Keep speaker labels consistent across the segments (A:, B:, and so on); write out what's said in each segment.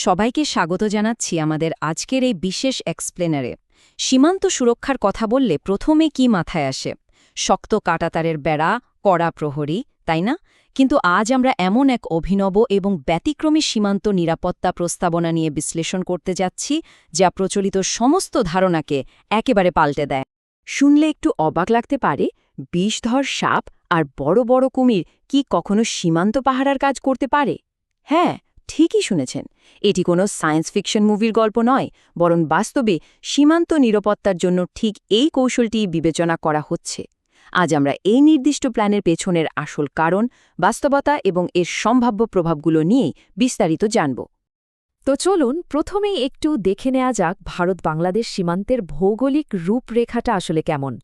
A: সবাইকে স্বাগত জানাচ্ছি আমাদের আজকের এই বিশেষ এক্সপ্লেনারে। সীমান্ত সুরক্ষার কথা বললে প্রথমে কি মাথায় আসে? শক্ত কাঁটাতারের বেড়া, কড়া প্রহরী, তাই না? কিন্তু আজ আমরা এমন এক অভিনব এবং ব্যতিক্রমী সীমান্ত নিরাপত্তা প্রস্তাবনা নিয়ে বিশ্লেষণ করতে যাচ্ছি, যা প্রচলিত সমস্ত ধারণাকে একেবারে পাল্টে দেয়। শুনলে একটু অবাক লাগতে পারে, বিষধর সাপ আর বড় বড় কুমির কি কখনো সীমান্ত পাহারার কাজ করতে পারে? হ্যাঁ, ঠিকই শুনেছেন। এটি কোনো সায়েন্স ফিকশন মুভির গল্প নয়, বরং বাস্তবে সীমান্ত নিরাপত্তার জন্য ঠিক এই কৌশলটি বিবেচনা করা হচ্ছে। আজ আমরা এই নির্দিষ্ট প্ল্যানের পেছনের আসল কারণ, বাস্তবতা এবং এর সম্ভাব্য প্রভাবগুলো নিয়েই বিস্তারিত জানব।
B: তো চলুন প্রথমেই একটু দেখে নেওয়া যাক ভারত-বাংলাদেশ সীমান্তের ভৌগোলিক রূপরেখাটা আসলে কেমন।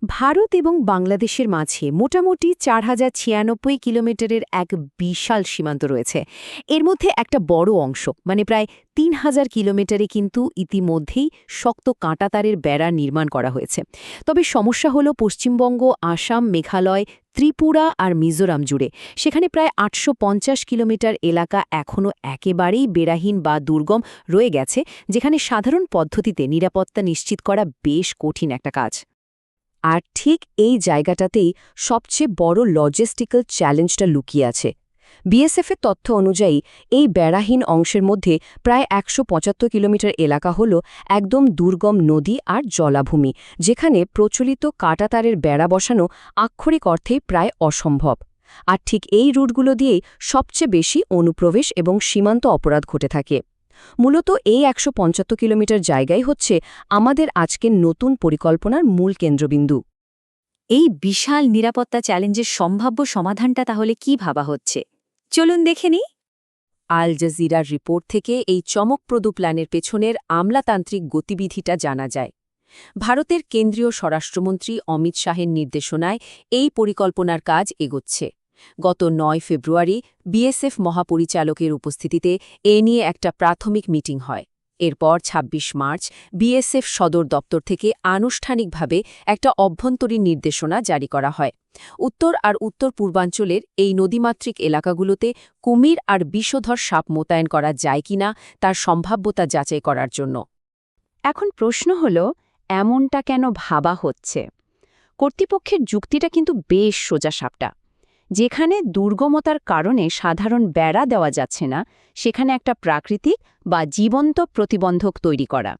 A: ভারত এবং বাংলাদেশের মাঝে মোটামুটি ৪,০৯৬ কিলোমিটারের এক বিশাল সীমান্ত রয়েছে। এর মধ্যে একটা বড় অংশ, মানে প্রায় ৩,০০০ কিলোমিটারে কিন্তু ইতিমধ্যেই শক্ত কাঁটাতারের বেড়া নির্মাণ করা হয়েছে। তবে সমস্যা হলো পশ্চিমবঙ্গ, আসাম, মেঘালয়, ত্রিপুরা আর মিজোরাম জুড়ে সেখানে প্রায় ৮৫০ কিলোমিটার এলাকা এখনও একেবারেই বেড়াহীন বা দুর্গম রয়ে গেছে, যেখানে সাধারণ পদ্ধতিতে নিরাপত্তা নিশ্চিত করা বেশ কঠিন একটা কাজ। আর ঠিক এই জায়গাটাতেই সবচেয়ে বড় লজিস্টিক্যাল চ্যালেঞ্জটা লুকিয়ে আছে। বিএসএফের তথ্য অনুযায়ী এই বেড়াহীন অংশের মধ্যে প্রায় ১৭৫ কিলোমিটার এলাকা হল একদম দুর্গম নদী আর জলাভূমি, যেখানে প্রচলিত কাঁটাতারের বেড়া বসানো আক্ষরিক অর্থেই প্রায় অসম্ভব। আর ঠিক এই রুটগুলো দিয়েই সবচেয়ে বেশি অনুপ্রবেশ এবং সীমান্ত অপরাধ ঘটে থাকে। মূলত এই ১৭৫ কিলোমিটার জায়গাই হচ্ছে আমাদের আজকের নতুন পরিকল্পনার মূল কেন্দ্রবিন্দু। এই বিশাল নিরাপত্তা চ্যালেঞ্জের সম্ভাব্য সমাধানটা তাহলে কি ভাবা হচ্ছে? চলুন দেখে নিই। আল জাজিরার রিপোর্ট থেকে এই চমকপ্রদ প্ল্যানের পেছনের আমলাতান্ত্রিক গতিবিধিটা জানা যায়। ভারতের কেন্দ্রীয় স্বরাষ্ট্রমন্ত্রী অমিত শাহের নির্দেশনায় এই পরিকল্পনার কাজ এগোচ্ছে। গত ৯ ফেব্রুয়ারি বিএসএফ মহাপরিচালকের উপস্থিতিতে এ নিয়ে একটা প্রাথমিক মিটিং হয়। এরপর ২৬ মার্চ বিএসএফ সদর দপ্তর থেকে আনুষ্ঠানিকভাবে একটা অভ্যন্তরীণ নির্দেশনা জারি করা হয়। উত্তর আর উত্তর পূর্বাঞ্চলের এই নদীমাতৃক এলাকাগুলোতে কুমির আর বিষধর সাপ মোতায়েন করা যায় কিনা তার সম্ভাব্যতা যাচাই করার জন্য। এখন প্রশ্ন হল, এমনটা কেন ভাবা হচ্ছে? কর্তৃপক্ষের যুক্তিটা কিন্তু বেশ সোজাসাপটা। যেখানে দুর্গমতার কারণে সাধারণ বেড়া দেওয়া যাচ্ছে না, সেখানে একটা প্রাকৃতিক বা জীবন্ত প্রতিবন্ধক তৈরি করা।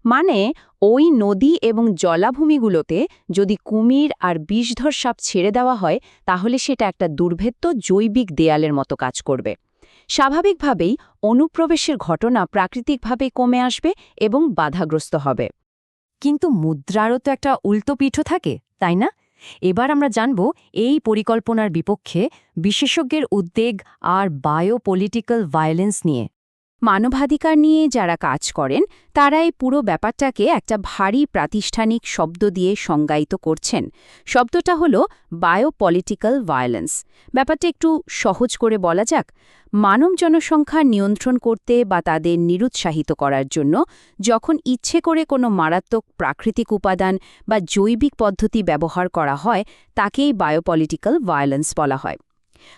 A: মানে ওই নদী এবং জলাভূমিগুলোতে যদি কুমির আর বিষধর সাপ ছেড়ে দেওয়া হয়, তাহলে সেটা একটা দুর্ভেদ্য জৈবিক দেয়ালের মতো কাজ করবে। স্বাভাবিকভাবেই অনুপ্রবেশের ঘটনা প্রাকৃতিকভাবেই কমে আসবে এবং বাধাগ্রস্ত হবে। কিন্তু মুদ্রারও তো একটা উল্টো পিঠও থাকে, তাই না? এবার আমরা জানব এই পরিকল্পনার বিপক্ষে বিশেষজ্ঞের উদ্বেগ আর বায়োপলিটিক্যাল ভায়োলেন্স নিয়ে। মানবাধিকার নিয়ে যারা কাজ করেন তারা এই পুরো ব্যাপারটাকে একটা ভারী প্রাতিষ্ঠানিক শব্দ দিয়ে সংজ্ঞায়িত করছেন। শব্দটা হলো বায়োপলিটিক্যাল ভায়োলেন্স। ব্যাপারটা একটু সহজ করে বলা যাক, মানব জনসংখ্যা নিয়ন্ত্রণ করতে বা তাদের নিরুৎসাহিত করার জন্য যখন ইচ্ছে করে কোনো মারাত্মক প্রাকৃতিক উপাদান বা জৈবিক পদ্ধতি ব্যবহার করা হয়, তাকেই বায়োপলিটিক্যাল ভায়োলেন্স বলা হয়।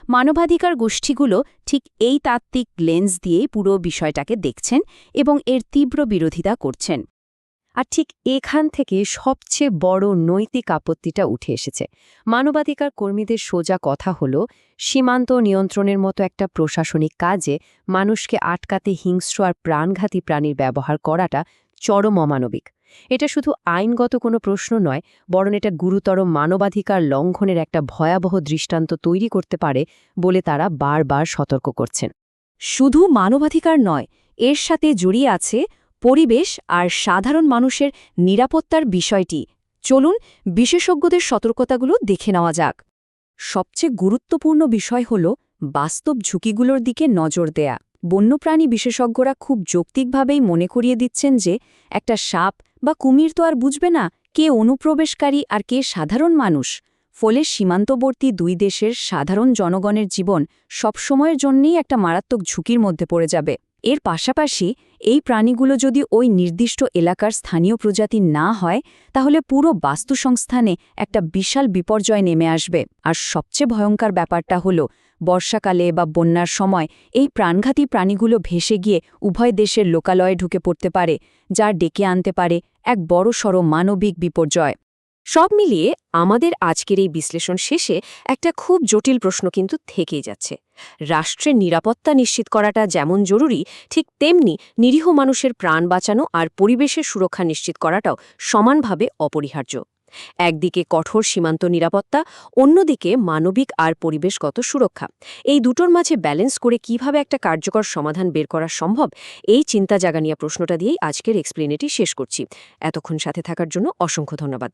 A: মানবাধিকার গোষ্ঠীগুলো ঠিক এই তাত্ত্বিক লেন্স দিয়েই পুরো বিষয়টাকে দেখছেন এবং এর তীব্র বিরোধিতা করছেন। আর ঠিক এখান থেকে সবচেয়ে বড় নৈতিক আপত্তিটা উঠে এসেছে। মানবাধিকার কর্মীদের সোজা কথা হলো, সীমান্ত নিয়ন্ত্রণের মতো একটা প্রশাসনিক কাজে মানুষকে আটকাতে হিংস্র আর প্রাণঘাতী প্রাণীর ব্যবহার করাটা চরম অমানবিক। এটা শুধু আইনগত কোনো প্রশ্ন নয়, বরং এটা গুরুতর মানবাধিকার লঙ্ঘনের একটা ভয়াবহ দৃষ্টান্ত তৈরি করতে পারে বলে তারা বারবার সতর্ক করছেন। শুধু মানবাধিকার নয়, এর সাথে জড়িয়ে আছে পরিবেশ আর সাধারণ মানুষের নিরাপত্তার বিষয়টি। চলুন বিশেষজ্ঞদের সতর্কতাগুলো দেখে নেওয়া যাক। সবচেয়ে গুরুত্বপূর্ণ বিষয় হল বাস্তব ঝুঁকিগুলোর দিকে নজর দেয়া। বন্যপ্রাণী বিশেষজ্ঞরা খুব যৌক্তিকভাবেই মনে করিয়ে দিচ্ছেন যে একটা সাপ বা কুমির তো আর বুঝবে না কে অনুপ্রবেশকারী আর কে সাধারণ মানুষ। ফলে সীমান্তবর্তী দুই দেশের সাধারণ জনগণের জীবন সবসময়ের জন্যেই একটা মারাত্মক ঝুঁকির মধ্যে পড়ে যাবে।
B: এর পাশাপাশি এই প্রাণীগুলো যদি ওই নির্দিষ্ট এলাকার স্থানীয় প্রজাতি না হয় তাহলে পুরো বাস্তুসংস্থানে একটা বিশাল বিপর্যয় নেমে আসবে। আর সবচেয়ে ভয়ঙ্কর ব্যাপারটা হলো বর্ষাকালে বা বন্যার সময় এই প্রাণঘাতী প্রাণীগুলো ভেসে গিয়ে উভয় দেশের লোকালয়ে ঢুকে পড়তে পারে, যা ডেকে আনতে পারে এক বড়সড় মানবিক বিপর্যয়।
A: সব মিলিয়ে আমাদের আজকের এই বিশ্লেষণ শেষে একটা খুব জটিল প্রশ্ন কিন্তু থেকেই যাচ্ছে। রাষ্ট্রের নিরাপত্তা নিশ্চিত করাটা যেমন জরুরি, ঠিক তেমনি নিরীহ মানুষের প্রাণ বাঁচানো আর পরিবেশের সুরক্ষা নিশ্চিত করাটাও সমানভাবে অপরিহার্য। একদিকে কঠোর সীমান্ত নিরাপত্তা, অন্যদিকে মানবিক আর পরিবেশগত সুরক্ষা। এই দুটোর মাঝে ব্যালেন্স করে কিভাবে একটা কার্যকর সমাধান বের করা সম্ভব, এই চিন্তা জাগানিয়া প্রশ্নটা দিয়েই আজকের এক্সপ্লেনেটি শেষ করছি। এতক্ষণ সাথে থাকার জন্য অসংখ্য ধন্যবাদ।